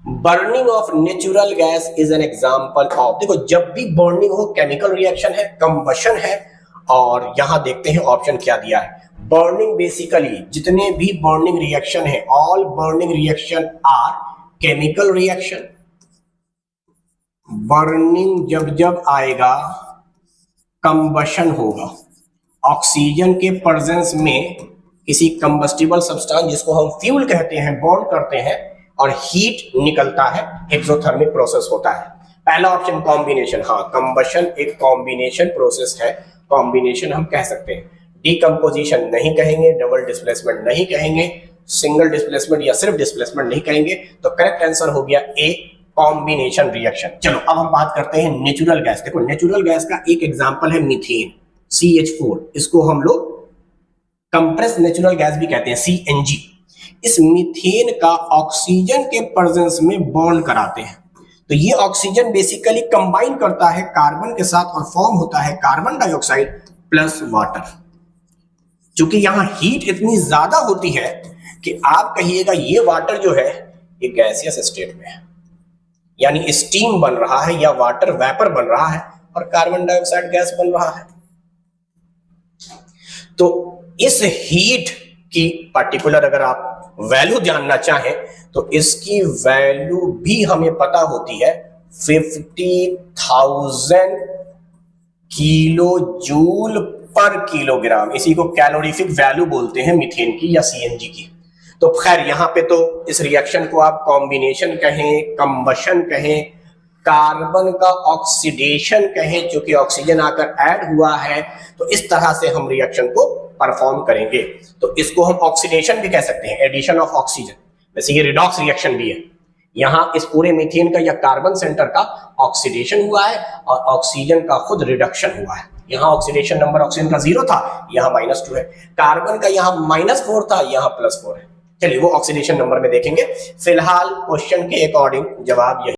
Burning of natural gas is an example of, देखो जब भी बर्निंग हो केमिकल रिएक्शन है, कंबशन है, और यहां देखते हैं ऑप्शन क्या दिया है। बर्निंग बेसिकली जितने भी बर्निंग रिएक्शन है, all burning reaction are chemical reaction. Burning जब जब आएगा कंबशन होगा, ऑक्सीजन के प्रेजेंस में किसी कंबस्टिबल सब्सटेंस जिसको हम फ्यूल कहते हैं बर्न करते हैं और हीट निकलता है, एक्सोथर्मिक प्रोसेस होता है। पहला ऑप्शन कॉम्बिनेशन, हाँ कंबशन एक कॉम्बिनेशन प्रोसेस है, कॉम्बिनेशन हम कह सकते हैं। डीकंपोजिशन नहीं कहेंगे, डबल डिस्प्लेसमेंट नहीं कहेंगे, सिंगल डिस्प्लेसमेंट या सिर्फ डिस्प्लेसमेंट नहीं कहेंगे, तो करेक्ट आंसर हो गया ए कॉम्बिनेशन रिएक्शन। चलो अब हम बात करते हैं नेचुरल गैस। देखो नेचुरल गैस का एक एग्जांपल है मीथेन CH4, इसको हम लोग कंप्रेस नेचुरल गैस भी कहते हैं CNG। इस मीथेन का ऑक्सीजन के प्रेजेंस में बॉन्ड कराते हैं, तो ये ऑक्सीजन बेसिकली कंबाइन करता है कार्बन के साथ और फॉर्म होता है कार्बन डाइऑक्साइड प्लस वाटर। क्योंकि यहां हीट इतनी ज्यादा होती है कि आप कहिएगा ये वाटर जो है ये गैसियस स्टेट में है, यानी स्टीम बन रहा है या वाटर वेपर बन रहा है और कार्बन डाइऑक्साइड गैस बन रहा है। तो इस हीट की पर्टिकुलर अगर आप वैल्यू जानना चाहें तो इसकी वैल्यू भी हमें पता होती है 50,000 किलो जूल पर किलोग्राम। इसी को कैलोरीफिक वैल्यू बोलते हैं मीथेन की या CNG की। तो खैर यहां पे तो इस रिएक्शन को आप कॉम्बिनेशन कहें, कंबशन कहें, कार्बन का ऑक्सीडेशन कहें, चूंकि ऑक्सीजन आकर ऐड हुआ है, तो इस तरह से हम रिएक्शन को परफॉर्म करेंगे। तो इसको हम ऑक्सीडेशन भी कह सकते हैं, एडिशन ऑफ ऑक्सीजन। वैसे ये रिडॉक्स रिएक्शन भी है। यहां इस पूरे मीथेन का या कार्बन सेंटर का ऑक्सीडेशन हुआ है और ऑक्सीजन का खुद रिडक्शन हुआ है। यहां ऑक्सीडेशन नंबर ऑक्सीजन का 0 था, यहां -2 है। कार्बन का यहां -4 था, यहां +4 है। चलिए वो ऑक्सीडेशन नंबर में देखेंगे। फिलहाल क्वेश्चन के अकॉर्डिंग जवाब यही